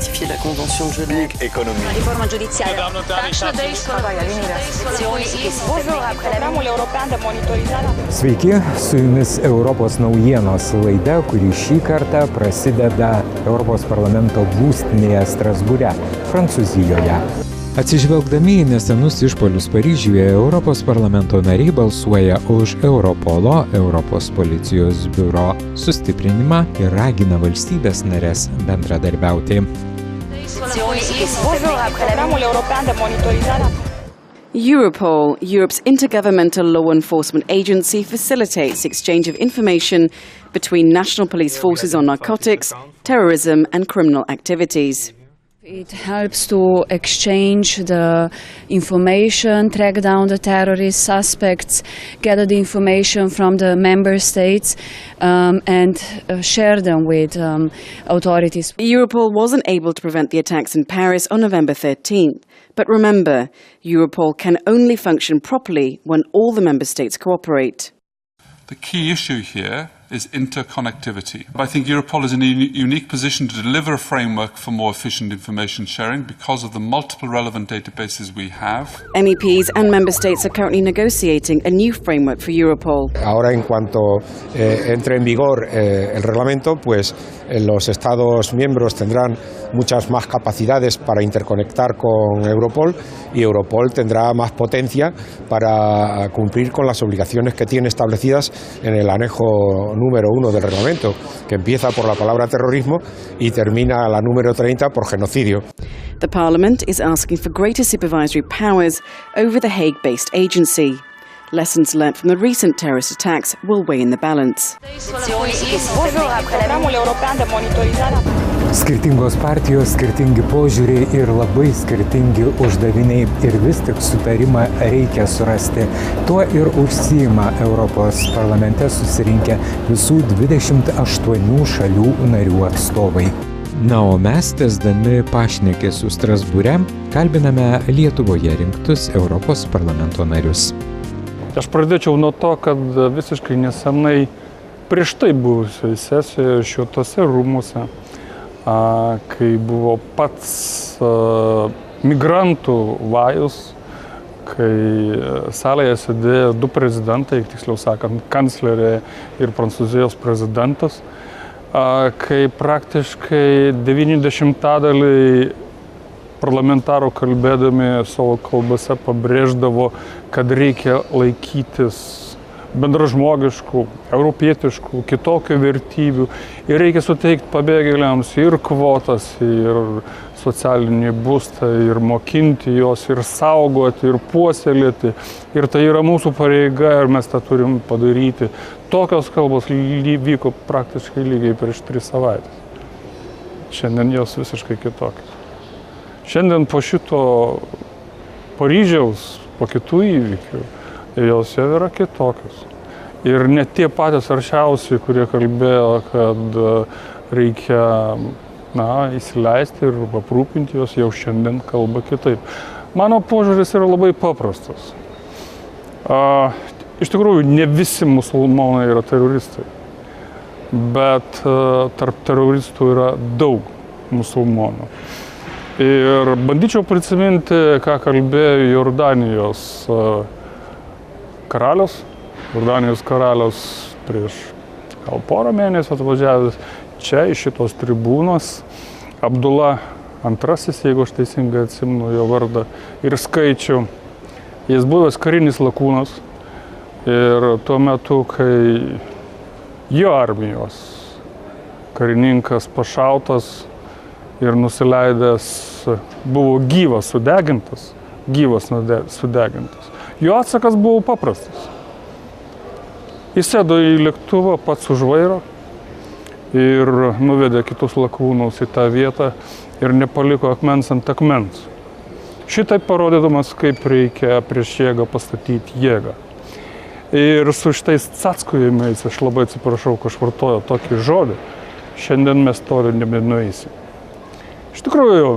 ratifier la Convention de Genève. Économie. Riforma giudiziaria. Sveiki, su jumis Europos naujienos laida, kuri šį kartą prasideda Europos parlamento būstinėje Strasbūre, Prancūzijoje. Atsižvelgdami į nesenus išpuolius Paryžiuje, Europos parlamento nariai balsuoja už Europolo, Europos policijos biuro sustiprinimą ir ragina valstybės narės bendradarbiauti. Europol, Europe's intergovernmental law enforcement agency, facilitates exchange of information between national police forces on narcotics, terrorism and criminal activities. It helps to exchange the information, track down the terrorist suspects, gather the information from the member states and share them with authorities. Europol wasn't able to prevent the attacks in Paris on November 13th. But remember, Europol can only function properly when all the member states cooperate. The key issue here is interconnectivity. I think Europol is in a unique position to deliver a framework for more efficient information sharing because of the multiple relevant databases we have. MEPs and member states are currently negotiating a new framework for Europol. Ahora, en cuanto entre en vigor el reglamento, pues los Estados miembros tendrán muchas más capacidades para interconectar con Europol y Europol tendrá más potencia para cumplir con las obligaciones que tiene establecidas en el anejo número 1 del reglamento, que empieza por la palabra terrorismo y termina la número 30 por genocidio. The Parliament is asking for greater supervisory powers over the Hague-based agency. Lessons learnt from the recent terrorist attacks will weigh in the balance. Skirtingos partijos, skirtingi požiūriai ir labai skirtingi uždaviniai ir vis tik sutarimą reikia surasti. Tuo ir užsiima Europos parlamente susirinkę visų 28 šalių narių atstovai. Na, o mes, tęsdami pašnekesių Strasbūre, kalbiname Lietuvoje rinktus Europos parlamento narius. Aš pradėčiau nuo to, kad visiškai nesenai prieš tai buvusioje sesijoje šiuose rūmuose, kai buvo pats migrantų vajus, kai salėje sėdėjo du prezidentai, tiksliau sakant, kanclerė ir Prancūzijos prezidentas, kai praktiškai 90% parlamentarų kalbėdami savo kalbose pabrėždavo, kad reikia laikytis bendražmogiškų, europietiškų, kitokių vertybių ir reikia suteikti pabėgėliams ir kvotas, ir socialinį būstą, ir mokinti juos, ir saugoti, ir puoselėti. Ir tai yra mūsų pareiga ir mes tą turim padaryti. Tokios kalbos vyko praktiškai lygiai prieš 3 savaitės. Šiandien jos visiškai kitokios. Šiandien po šito Paryžiaus, po kitų įvykių, jos jau yra kitokios. Ir net tie patys aršiausiai, kurie kalbėjo, kad reikia įsileisti ir aprūpinti jos, jau šiandien kalba kitaip. Mano požiūris yra labai paprastas. Iš tikrųjų, ne visi musulmonai yra teroristai, bet tarp teroristų yra daug musulmonų. Ir bandyčiau prisiminti, ką kalbėjo Jordanijos karalius. Jordanijos karalius prieš gal porą mėnesių atvažiavęs čia iš šitos tribūnos. Abdullah II, jeigu aš teisingai atsimenu jo vardą ir skaičių. Jis buvęs karinis lakūnas ir tuo metu, kai jo armijos karininkas pašautas ir nusileidęs buvo gyvas sudegintas. Jo atsakas buvo paprastas. Jis sėdo į lėktuvą pats už vairo ir nuvedė kitus lakūnus į tą vietą ir nepaliko akmens ant akmens. Šitaip parodydamas, kaip reikia prieš jėgą pastatyti jėgą. Ir su šitais cackujimais, aš labai atsiprašau, kad aš vartoju tokį žodį, šiandien mes toli nebenueisim. Iš tikrųjų,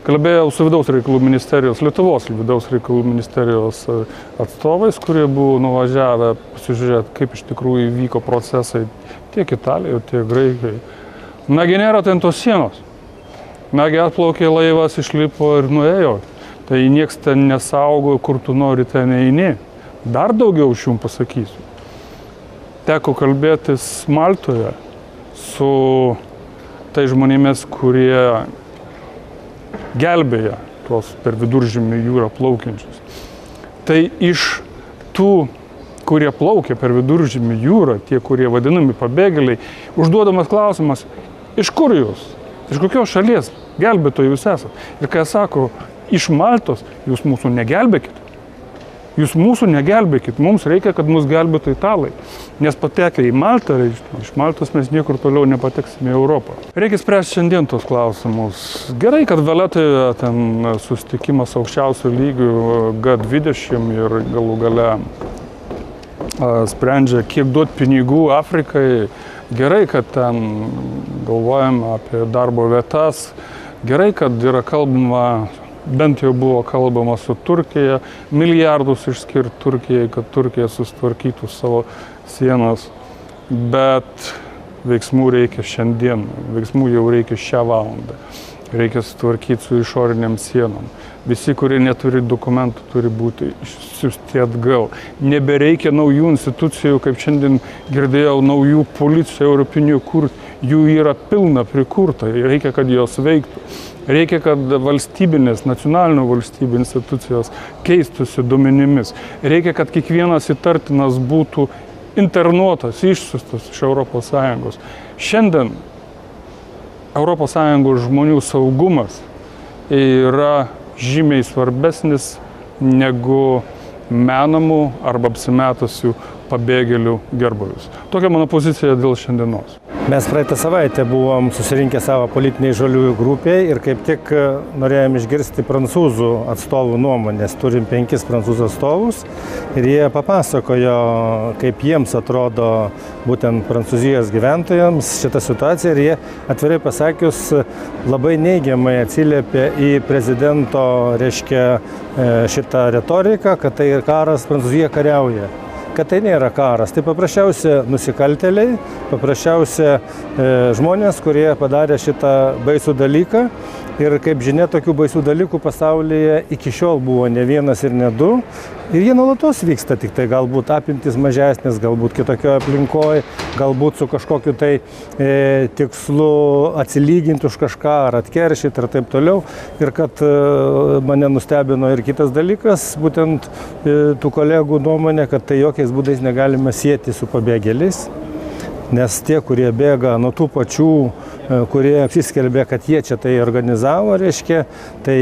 kalbėjau su vidaus reikalų ministerijos, Lietuvos vidaus reikalų ministerijos atstovais, kurie buvo nuvažiavę pasižiūrėti, kaip iš tikrųjų vyko procesai tiek Italijoje, tiek Graikijoje. Nagi nėra ten tos sienos. Nagi atplaukė laivas, išlipo ir nuėjo. Tai nieks ten nesaugo, kur tu nori ten eini. Dar daugiau aš jums pasakysiu. Teko kalbėtis Maltoje su tai žmonėmis, kurie gelbėja tuos per Viduržemį jūrą plaukiančius. Tai iš tų, kurie plaukia per Viduržemį jūrą, tie, kurie vadinami pabėgėliai, užduodamas klausimas, iš kur jūs? Iš kokios šalies gelbėtojai jūs esate? Ir kai sako, iš Maltos, jūs mūsų negelbėkit. Jūs mūsų negelbėkit, mums reikia, kad mus gelbėtų italai. Nes patekę į Maltą, iš Maltos mes niekur toliau nepateksime į Europą. Reikia spręsti šiandien tos klausimus. Gerai, kad Valetoje ten susitikimas aukščiausių lygių G20 ir galų gale sprendžia, kiek duoti pinigų Afrikai. Gerai, kad ten galvojam apie darbo vietas. Gerai, kad yra kalbama, bent jau buvo kalbama su Turkija, milijardus išskirti Turkijai, kad Turkija sustvarkytų savo sienas. Bet veiksmų reikia šiandien, veiksmų jau reikia šią valandą. Reikia sutvarkyti su išoriniam sienom. Visi, kurie neturi dokumentų, turi būti išsiųsti atgal. Nebereikia naujų institucijų, kaip šiandien girdėjau, naujų policijų europinių kurti. Jų yra pilna prikurta. Reikia, kad jos veiktų. Reikia, kad valstybinės, nacionalinių valstybių institucijos keistųsi duomenimis. Reikia, kad kiekvienas įtartinas būtų internuotas, išsiųstas iš ES. Šiandien ES žmonių saugumas yra žymiai svarbesnis negu menamų arba apsimetusių pabėgėlių gerbūvius. Tokia mano pozicija dėl šiandienos. Mes praeitą savaitę buvom susirinkę savo politiniai žaliųjų grupiai ir kaip tik norėjom išgirsti prancūzų atstovų nuomonės. Turim 5 prancūzų atstovus ir jie papasakojo, kaip jiems atrodo būtent Prancūzijos gyventojams šitą situaciją ir jie, atvirai pasakius, labai neigiamai atsiliepė į prezidento, šitą retoriką, kad tai karas, Prancūzija kariauja. Kad tai nėra karas, tai paprasčiausia nusikaltėliai, paprasčiausia žmonės, kurie padarė šitą baisų dalyką. Ir kaip žinia, tokių baisių dalykų pasaulyje iki šiol buvo ne vienas ir ne 2. Ir jie nuolatos vyksta, tik tai galbūt apimtis mažesnis, galbūt kitokioje aplinkoje, galbūt su kažkokiu tai tikslu atsilyginti už kažką ar atkeršyti ir taip toliau. Ir kad mane nustebino ir kitas dalykas, būtent tų kolegų nuomonė, kad tai jokiais būdais negalime sieti su pabėgėliais. Nes tie, kurie bėga nuo tų pačių, kurie apsiskelbė, kad jie čia tai organizavo, tai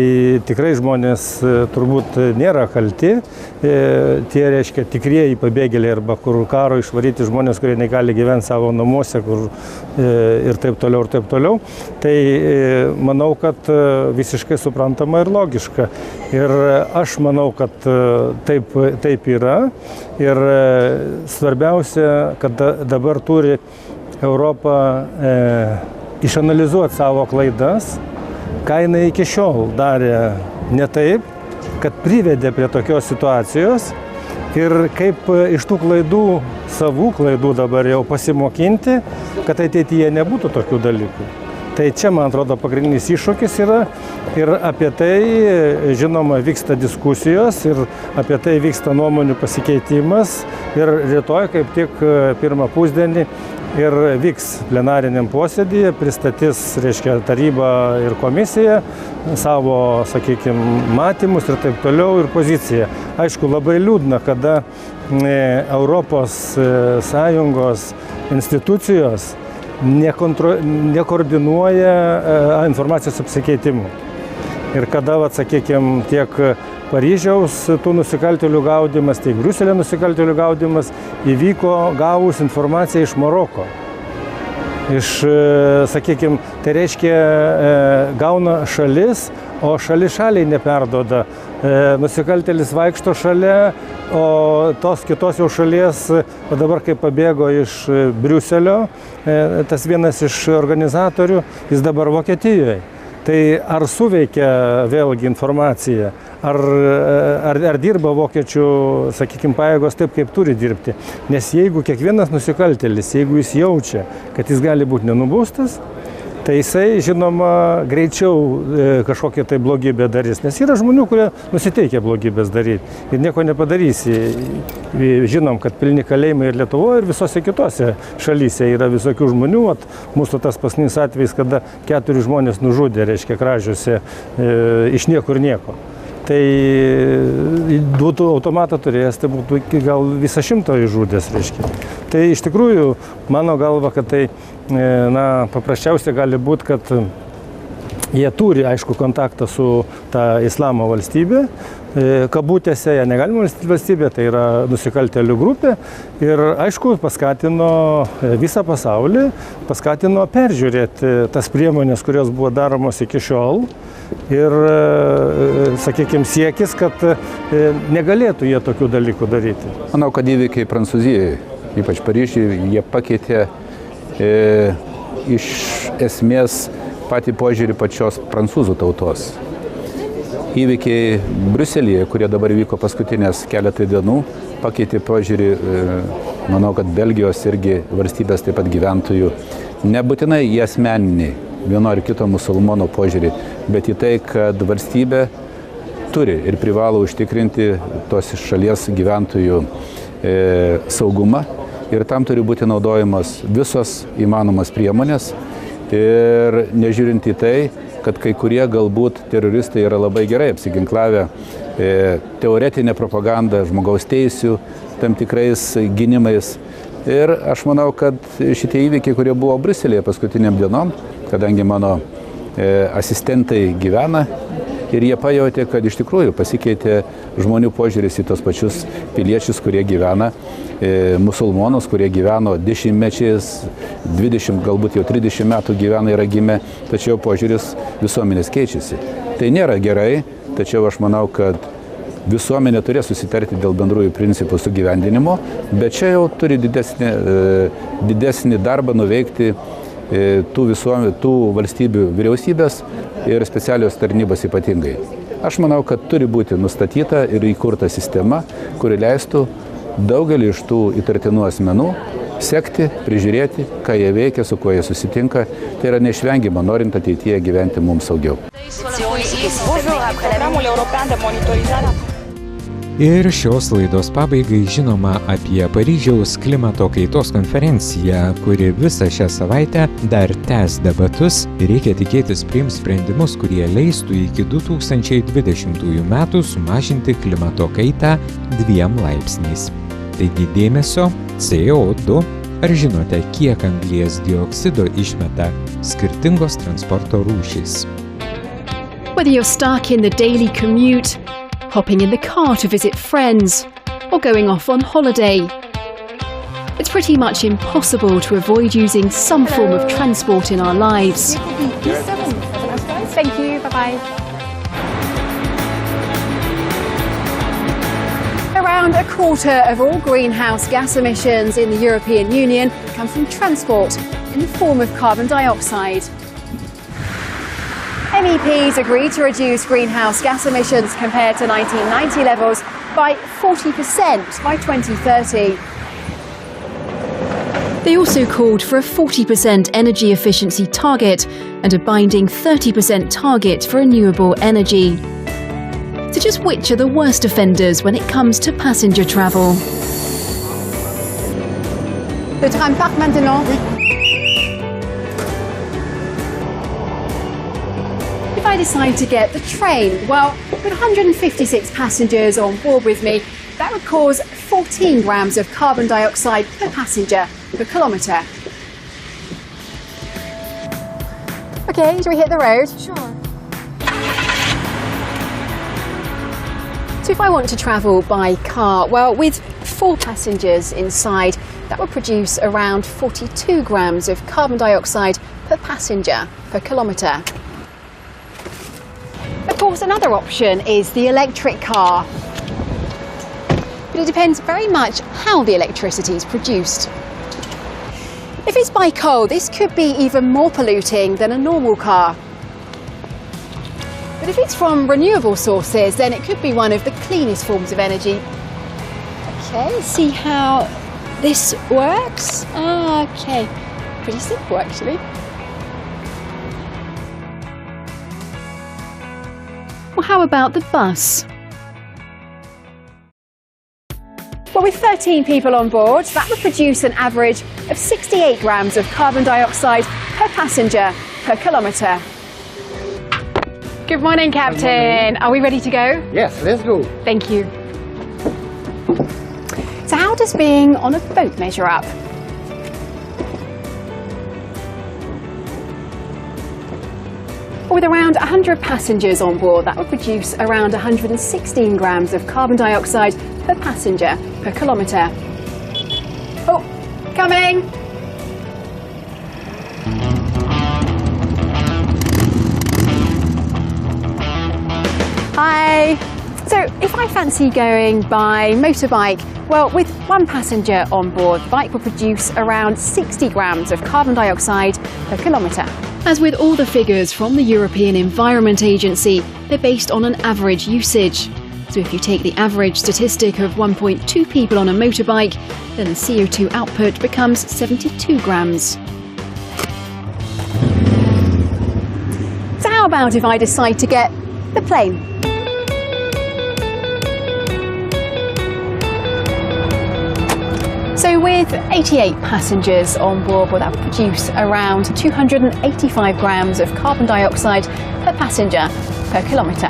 tikrai žmonės turbūt nėra kalti. Tie, tikrieji pabėgėliai arba kur karo išvaryti žmonės, kurie negali gyventi savo namuose ir taip toliau, ir taip toliau. Tai manau, kad visiškai suprantama ir logiška. Ir aš manau, kad taip yra. Ir svarbiausia, kad dabar turi Europą išanalizuoti savo klaidas, ką jinai iki šiol darė ne taip, kad privedė prie tokios situacijos ir kaip iš tų klaidų, savų klaidų dabar jau pasimokinti, kad ateityje nebūtų tokių dalykų. Tai čia, man atrodo, pagrindinis iššūkis yra ir apie tai, žinoma, vyksta diskusijos ir apie tai vyksta nuomonių pasikeitimas ir rytoj, kaip tik pirmą pusdienį, ir vyks plenariniam posėdyje, pristatys, taryba ir komisija savo, matymus ir taip toliau ir poziciją. Aišku, labai liūdna, kada Europos Sąjungos institucijos nekoordinuoja informacijos apsikeitimų. Ir kada, tiek Paryžiaus tų nusikaltėlių gaudymas, tiek Briuselio nusikaltėlių gaudymas įvyko gavus informaciją iš Maroko. Tai reiškia, gauna šalis, o šaliai neperduoda. Nusikaltėlis vaikšto šalia, o tos kitos jau šalies, o dabar kai pabėgo iš Briuselio, tas vienas iš organizatorių, jis dabar Vokietijoje. Tai ar suveikia vėlgi informacija, ar dirba vokiečių, pajėgos taip, kaip turi dirbti. Nes jeigu kiekvienas nusikaltėlis, jeigu jis jaučia, kad jis gali būti nenubaustas, tai jisai, žinoma, greičiau kažkokią tai blogybę darys. Nes yra žmonių, kurie nusiteikia blogybės daryti ir nieko nepadarysi. Žinom, kad pilni kalėjimai ir Lietuvoje, ir visose kitose šalyse yra visokių žmonių. Mūsų tas paskutinis atvejis, kada 4 žmonės nužudė, reiškia, Kražiuose iš niekur nieko. Tai būtų automatą turėjęs, tai būtų gal visą 100 išžudęs, reiškia. Tai iš tikrųjų, mano galva, kad tai paprasčiausiai gali būti, kad jie turi, aišku, kontaktą su ta islamo valstybė, kabutėse, ją negalima valstybė, tai yra nusikaltėlių grupė ir, aišku, paskatino visą pasaulį, paskatino peržiūrėti tas priemonės, kurios buvo daromos iki šiol ir, sakykime, siekis, kad negalėtų jie tokių dalykų daryti. Manau, kad įvykiai Prancūzijoje, ypač Paryžiuje, jie pakeitė iš esmės patį požiūrį pačios prancūzų tautos. Įvykiai Briuselyje, kurie dabar vyko paskutinės keletą dienų, pakeitė požiūrį, manau, kad Belgijos irgi valstybės taip pat gyventojų, nebūtinai į asmeninį vieno ar kito musulmono požiūrį, bet į tai, kad valstybė turi ir privalo užtikrinti tos šalies gyventojų saugumą ir tam turi būti naudojamos visos įmanomas priemonės ir nežiūrint į tai, kad kai kurie galbūt teroristai yra labai gerai apsiginklavę teoretinę propagandą, žmogaus teisių, tam tikrais gynimais. Ir aš manau, kad šitie įvykiai, kurie buvo Briuselyje paskutiniam dienom, kadangi mano asistentai gyvena ir jie pajautė, kad iš tikrųjų pasikeitė žmonių požiūris į tos pačius piliečius, kurie gyvena, musulmonus, kurie gyveno dešimtmečiais, 20, galbūt jau 30 metų gyvena, yra gimę, tačiau požiūris visuomenės keičiasi. Tai nėra gerai, tačiau aš manau, kad visuomenė turės susitarti dėl bendrųjų principų sugyvendinimo, bet čia jau turi didesnį darbą nuveikti tų valstybių vyriausybės ir specialios tarnybos ypatingai. Aš manau, kad turi būti nustatyta ir įkurta sistema, kuri leistų daugelį iš tų įtartinų asmenų sekti, prižiūrėti, ką jie veikia, su kuo jie susitinka. Tai yra neišvengiama, norint ateityje gyventi mums saugiau. Ir šios laidos pabaigai žinoma apie Paryžiaus klimato kaitos konferenciją, kuri visą šią savaitę dar tęs debatus ir reikia tikėtis priims sprendimus, kurie leistų iki 2020 metų sumažinti klimato kaitą 2 laipsniais. Taigi dėmesio CO2. Ar žinote, kiek anglies dioksido išmeta skirtingos transporto rūšys? Whether you're stuck in the daily commute, hopping in the car to visit friends, or going off on holiday, it's pretty much impossible to avoid using some form of transport in our lives. Thank you, bye-bye. Around a quarter of all greenhouse gas emissions in the European Union come from transport in the form of carbon dioxide. MEPs agreed to reduce greenhouse gas emissions compared to 1990 levels by 40% by 2030. They also called for a 40% energy efficiency target and a binding 30% target for renewable energy. So just which are the worst offenders when it comes to passenger travel? Le tram part maintenant. If I decide to get the train, well, with 156 passengers on board with me, that would cause 14 grams of carbon dioxide per passenger per kilometre. Okay, do we hit the road? Sure. So if I want to travel by car, well, with 4 passengers inside, that would produce around 42 grams of carbon dioxide per passenger per kilometre. Of course, another option is the electric car. But it depends very much how the electricity is produced. If it's by coal, this could be even more polluting than a normal car. But if it's from renewable sources, then it could be one of the cleanest forms of energy. Okay, let's see how this works. Okay, pretty simple actually. Or how about the bus? Well, with 13 people on board, that would produce an average of 68 grams of carbon dioxide per passenger per kilometre. Good morning, Captain. Are we ready to go? Yes, let's go. Thank you. So how does being on a boat measure up? With around 100 passengers on board, that would produce around 116 grams of carbon dioxide per passenger per kilometre. Oh, coming! Hi! So if I fancy going by motorbike, well, with one passenger on board, the bike will produce around 60 grams of carbon dioxide per kilometre. As with all the figures from the European Environment Agency, they're based on an average usage. So if you take the average statistic of 1.2 people on a motorbike, then the CO2 output becomes 72 grams. So how about if I decide to get the plane? So with 88 passengers on board, well, that would produce around 285 grams of carbon dioxide per passenger per kilometre.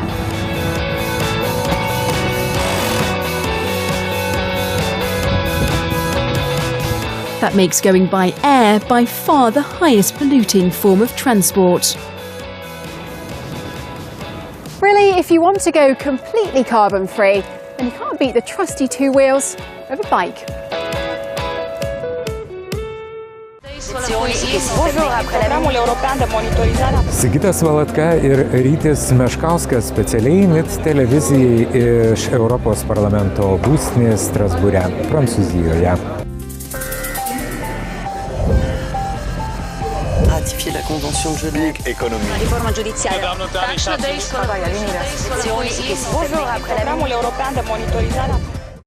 That makes going by air by far the highest polluting form of transport. Really, if you want to go completely carbon-free, then you can't beat the trusty two wheels of a bike. Sigitas Valatka ir Rytis Meškauskas specialiai NIT televizijai iš Europos parlamento būstinės Strasbūre, Prancūzijoje. Ratifier la Convention de Genève. Économie. La riforma giudiziaria. Tax Day. Bonjour, après la programul european de monitorizare.